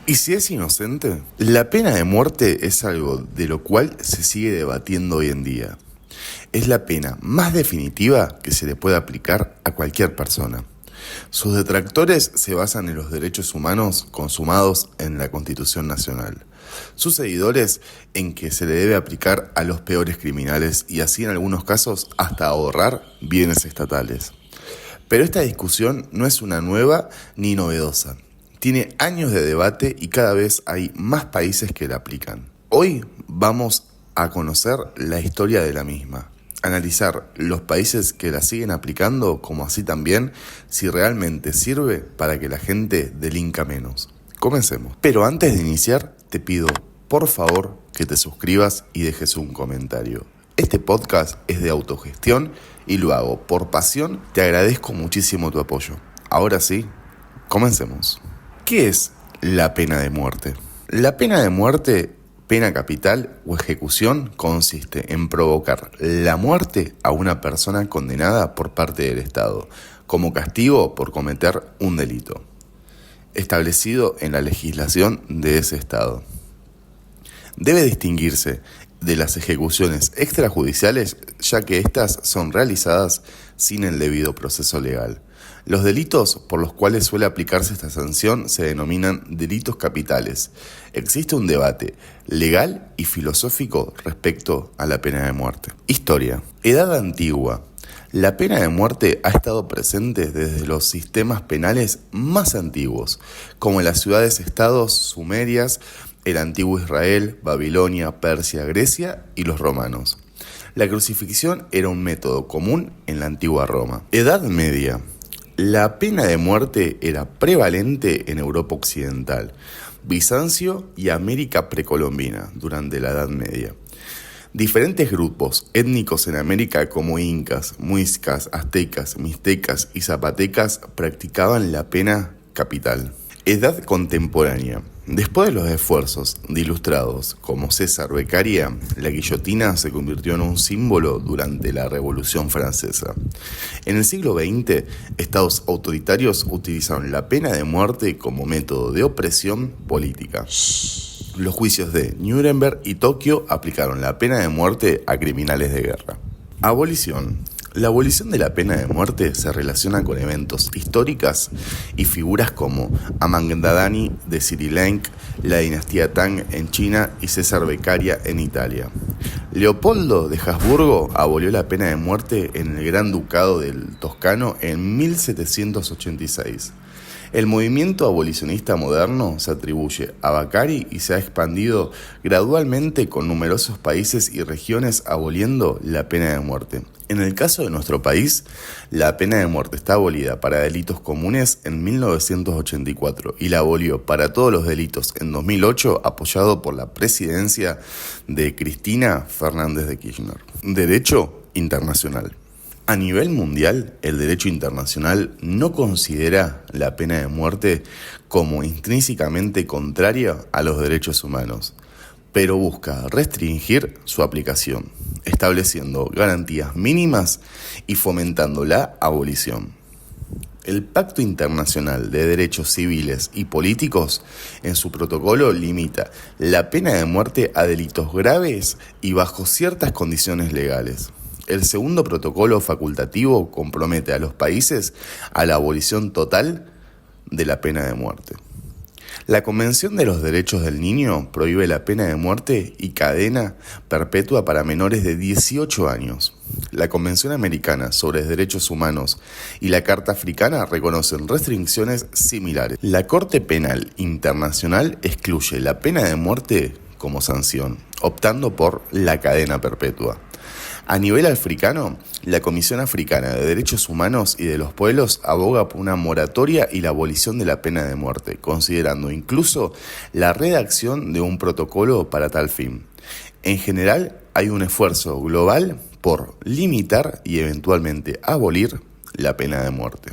¿Y si es inocente? La pena de muerte es algo de lo cual se sigue debatiendo hoy en día. Es la pena más definitiva que se le puede aplicar a cualquier persona. Sus detractores se basan en los derechos humanos consumados en la Constitución Nacional. Sus seguidores en que se le debe aplicar a los peores criminales y así en algunos casos hasta ahorrar bienes estatales. Pero esta discusión no es una nueva ni novedosa. Tiene años de debate y cada vez hay más países que la aplican. Hoy vamos a conocer la historia de la misma, analizar los países que la siguen aplicando, como así también si realmente sirve para que la gente delinca menos. Comencemos. Pero antes de iniciar, te pido, por favor, que te suscribas y dejes un comentario. Este podcast es de autogestión y lo hago por pasión. Te agradezco muchísimo tu apoyo. Ahora sí, comencemos. ¿Qué es la pena de muerte? La pena de muerte, pena capital o ejecución, consiste en provocar la muerte a una persona condenada por parte del Estado, como castigo por cometer un delito, establecido en la legislación de ese Estado. Debe distinguirse de las ejecuciones extrajudiciales, ya que éstas son realizadas sin el debido proceso legal. Los delitos por los cuales suele aplicarse esta sanción se denominan delitos capitales. Existe un debate legal y filosófico respecto a la pena de muerte. Historia. Edad antigua. La pena de muerte ha estado presente desde los sistemas penales más antiguos, como en las ciudades-estados sumerias, el antiguo Israel, Babilonia, Persia, Grecia y los romanos. La crucifixión era un método común en la antigua Roma. Edad media. La pena de muerte era prevalente en Europa occidental, Bizancio y América precolombina durante la Edad Media. Diferentes grupos étnicos en América como incas, muiscas, aztecas, mixtecas y zapatecas practicaban la pena capital. Edad contemporánea. Después de los esfuerzos de ilustrados como César Beccaria, la guillotina se convirtió en un símbolo durante la Revolución Francesa. En el siglo XX, estados autoritarios utilizaron la pena de muerte como método de opresión política. Los juicios de Nuremberg y Tokio aplicaron la pena de muerte a criminales de guerra. Abolición. La abolición de la pena de muerte se relaciona con eventos históricos y figuras como Amangdadani de Sri Lanka, la dinastía Tang en China y César Beccaria en Italia. Leopoldo de Habsburgo abolió la pena de muerte en el Gran Ducado del Toscano en 1786. El movimiento abolicionista moderno se atribuye a Beccaria y se ha expandido gradualmente con numerosos países y regiones aboliendo la pena de muerte. En el caso de nuestro país, la pena de muerte está abolida para delitos comunes en 1984 y la abolió para todos los delitos en 2008, apoyado por la presidencia de Cristina Fernández de Kirchner. Derecho internacional. A nivel mundial, el derecho internacional no considera la pena de muerte como intrínsecamente contraria a los derechos humanos, pero busca restringir su aplicación, estableciendo garantías mínimas y fomentando la abolición. El Pacto Internacional de Derechos Civiles y Políticos, en su protocolo, limita la pena de muerte a delitos graves y bajo ciertas condiciones legales. El segundo protocolo facultativo compromete a los países a la abolición total de la pena de muerte. La Convención de los Derechos del Niño prohíbe la pena de muerte y cadena perpetua para menores de 18 años. La Convención Americana sobre Derechos Humanos y la Carta Africana reconocen restricciones similares. La Corte Penal Internacional excluye la pena de muerte como sanción, optando por la cadena perpetua. A nivel africano, la Comisión Africana de Derechos Humanos y de los Pueblos aboga por una moratoria y la abolición de la pena de muerte, considerando incluso la redacción de un protocolo para tal fin. En general, hay un esfuerzo global por limitar y eventualmente abolir la pena de muerte.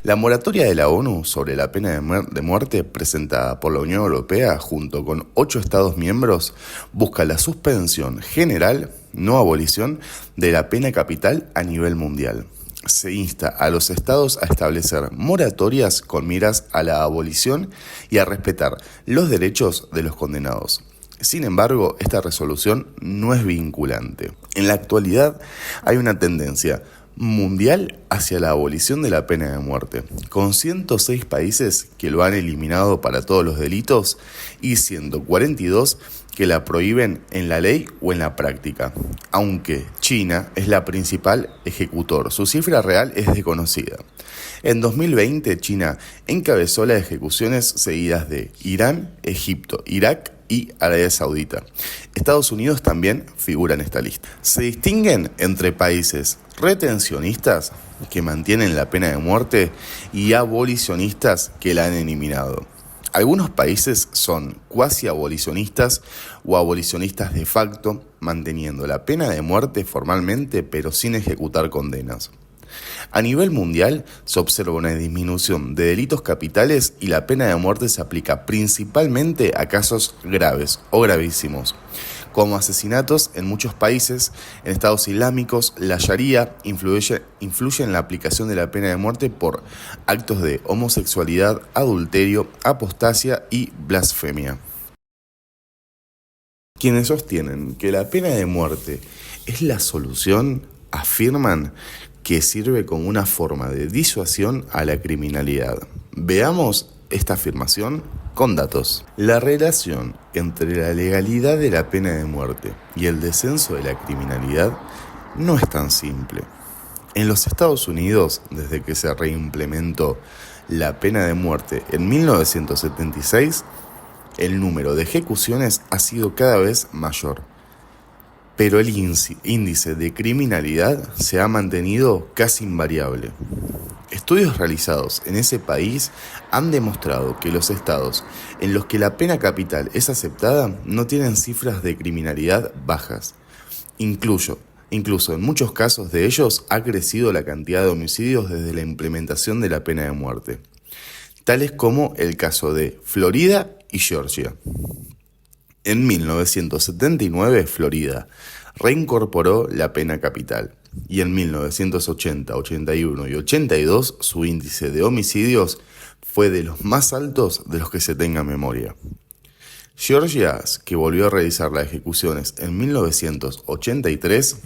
La moratoria de la ONU sobre la pena de muerte, presentada por la Unión Europea junto con 8 Estados miembros, busca la suspensión general, no abolición, de la pena capital a nivel mundial. se insta a los estados a establecer moratorias con miras a la abolición y a respetar los derechos de los condenados. Sin embargo, esta resolución no es vinculante. En la actualidad hay una tendencia mundial hacia la abolición de la pena de muerte, con 106 países que lo han eliminado para todos los delitos y 142 que la prohíben en la ley o en la práctica, aunque China es la principal ejecutor. Su cifra real es desconocida. En 2020, China encabezó las ejecuciones seguidas de Irán, Egipto, Irak y Arabia Saudita. Estados Unidos también figura en esta lista. Se distinguen entre países retencionistas, que mantienen la pena de muerte, y abolicionistas, que la han eliminado. Algunos países son cuasi abolicionistas o abolicionistas de facto, manteniendo la pena de muerte formalmente pero sin ejecutar condenas. A nivel mundial se observa una disminución de delitos capitales y la pena de muerte se aplica principalmente a casos graves o gravísimos, como asesinatos. En muchos países, en estados islámicos, la Sharia influye en la aplicación de la pena de muerte por actos de homosexualidad, adulterio, apostasia y blasfemia. Quienes sostienen que la pena de muerte es la solución afirman que sirve como una forma de disuasión a la criminalidad. Veamos esta afirmación con datos. La relación entre la legalidad de la pena de muerte y el descenso de la criminalidad no es tan simple. En los Estados Unidos, desde que se reimplementó la pena de muerte en 1976, el número de ejecuciones ha sido cada vez mayor, pero el índice de criminalidad se ha mantenido casi invariable. Estudios realizados en ese país han demostrado que los estados en los que la pena capital es aceptada no tienen cifras de criminalidad bajas. Incluso en muchos casos de ellos ha crecido la cantidad de homicidios desde la implementación de la pena de muerte, tales como el caso de Florida y Georgia. En 1979, Florida reincorporó la pena capital y en 1980, 81 y 82 su índice de homicidios fue de los más altos de los que se tenga memoria. Georgia, que volvió a realizar las ejecuciones en 1983,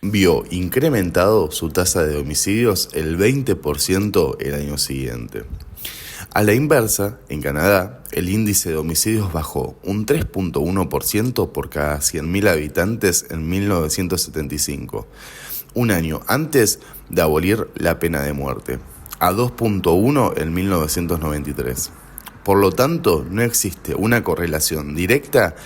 vio incrementado su tasa de homicidios el 20% el año siguiente. A la inversa, en Canadá, el índice de homicidios bajó un 3.1% por cada 100.000 habitantes en 1975, un año antes de abolir la pena de muerte, a 2.1 en 1993. Por lo tanto, no existe una correlación directa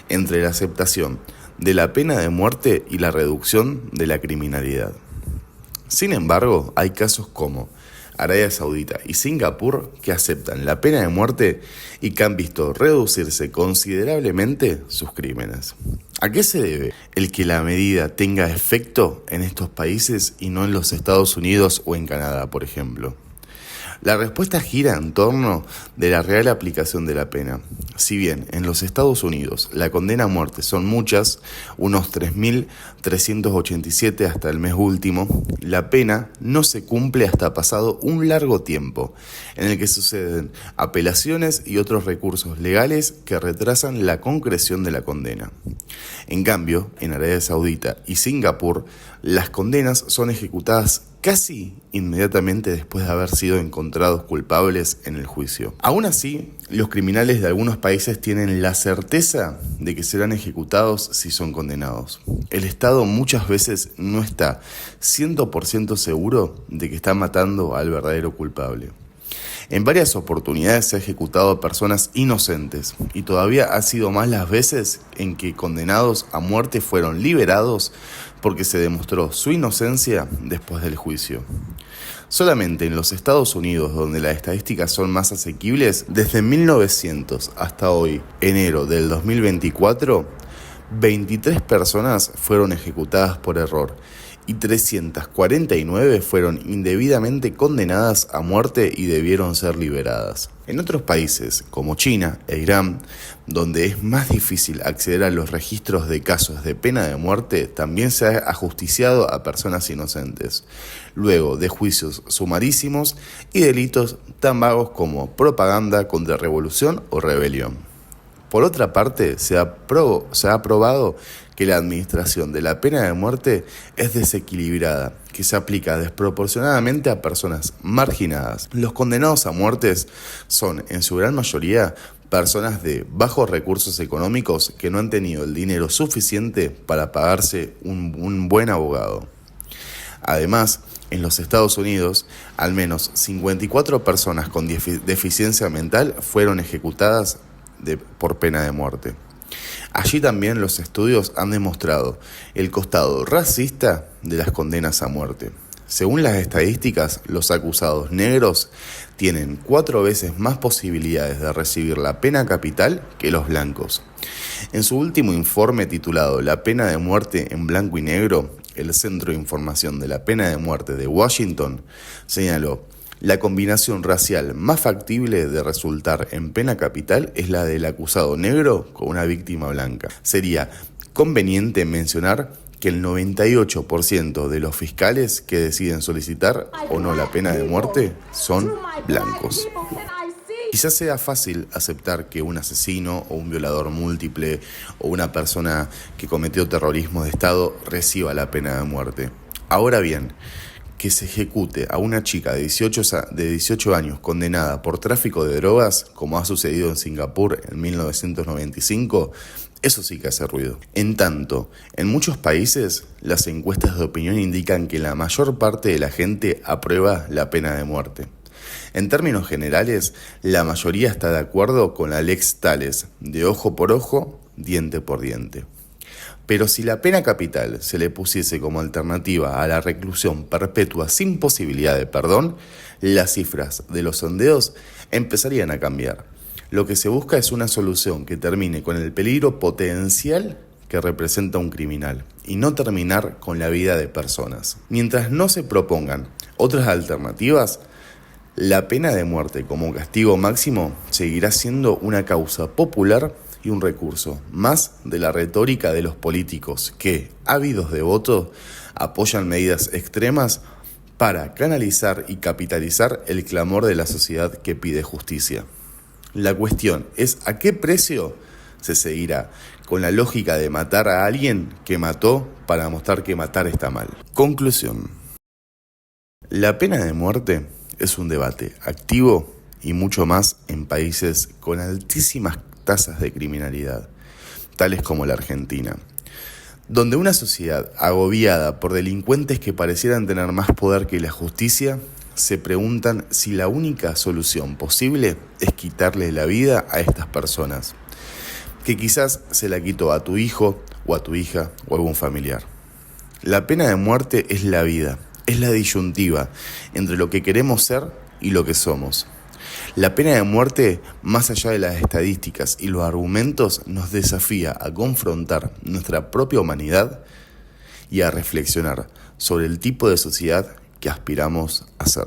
entre la aceptación de la pena de muerte y la reducción de la criminalidad. Sin embargo, hay casos como Arabia Saudita y Singapur que aceptan la pena de muerte y que han visto reducirse considerablemente sus crímenes. ¿A qué se debe el que la medida tenga efecto en estos países y no en los Estados Unidos o en Canadá, por ejemplo? La respuesta gira en torno de la real aplicación de la pena. Si bien en los Estados Unidos la condena a muerte son muchas, unos 3.387 hasta el mes último, la pena no se cumple hasta pasado un largo tiempo, en el que suceden apelaciones y otros recursos legales que retrasan la concreción de la condena. En cambio, en Arabia Saudita y Singapur, las condenas son ejecutadas casi inmediatamente después de haber sido encontrados culpables en el juicio. Aún así, los criminales de algunos países tienen la certeza de que serán ejecutados si son condenados. El Estado muchas veces no está 100% seguro de que está matando al verdadero culpable. En varias oportunidades se ha ejecutado a personas inocentes y todavía ha sido más las veces en que condenados a muerte fueron liberados porque se demostró su inocencia después del juicio. Solamente en los Estados Unidos, donde las estadísticas son más asequibles, desde 1900 hasta hoy, enero del 2024, 23 personas fueron ejecutadas por error y 349 fueron indebidamente condenadas a muerte y debieron ser liberadas. En otros países, como China e Irán, donde es más difícil acceder a los registros de casos de pena de muerte, también se ha ajusticiado a personas inocentes, luego de juicios sumarísimos y delitos tan vagos como propaganda, contrarrevolución o rebelión. Por otra parte, se ha probado que la administración de la pena de muerte es desequilibrada, que se aplica desproporcionadamente a personas marginadas. Los condenados a muertes son, en su gran mayoría, personas de bajos recursos económicos que no han tenido el dinero suficiente para pagarse un buen abogado. Además, en los Estados Unidos, al menos 54 personas con deficiencia mental fueron ejecutadas por pena de muerte. Allí también los estudios han demostrado el costado racista de las condenas a muerte. Según las estadísticas, los acusados negros tienen 4 veces más posibilidades de recibir la pena capital que los blancos. En su último informe titulado La pena de muerte en blanco y negro, el Centro de Información de la Pena de Muerte de Washington señaló: la combinación racial más factible de resultar en pena capital es la del acusado negro con una víctima blanca. Sería conveniente mencionar que el 98% de los fiscales que deciden solicitar o no la pena de muerte son blancos. Quizás sea fácil aceptar que un asesino o un violador múltiple o una persona que cometió terrorismo de Estado reciba la pena de muerte. Ahora bien, que se ejecute a una chica de 18 años condenada por tráfico de drogas, como ha sucedido en Singapur en 1995, eso sí que hace ruido. En tanto, en muchos países, las encuestas de opinión indican que la mayor parte de la gente aprueba la pena de muerte. En términos generales, la mayoría está de acuerdo con la lex talles, de ojo por ojo, diente por diente. Pero si la pena capital se le pusiese como alternativa a la reclusión perpetua sin posibilidad de perdón, las cifras de los sondeos empezarían a cambiar. Lo que se busca es una solución que termine con el peligro potencial que representa un criminal y no terminar con la vida de personas. Mientras no se propongan otras alternativas, la pena de muerte como castigo máximo seguirá siendo una causa popular y un recurso más de la retórica de los políticos que, ávidos de voto, apoyan medidas extremas para canalizar y capitalizar el clamor de la sociedad que pide justicia. La cuestión es a qué precio se seguirá con la lógica de matar a alguien que mató para mostrar que matar está mal. Conclusión. La pena de muerte es un debate activo y mucho más en países con altísimas tasas de criminalidad, tales como la Argentina, donde una sociedad agobiada por delincuentes que parecieran tener más poder que la justicia, se preguntan si la única solución posible es quitarle la vida a estas personas, que quizás se la quitó a tu hijo o a tu hija o a algún familiar. La pena de muerte es la vida, es la disyuntiva entre lo que queremos ser y lo que somos. La pena de muerte, más allá de las estadísticas y los argumentos, nos desafía a confrontar nuestra propia humanidad y a reflexionar sobre el tipo de sociedad que aspiramos a ser.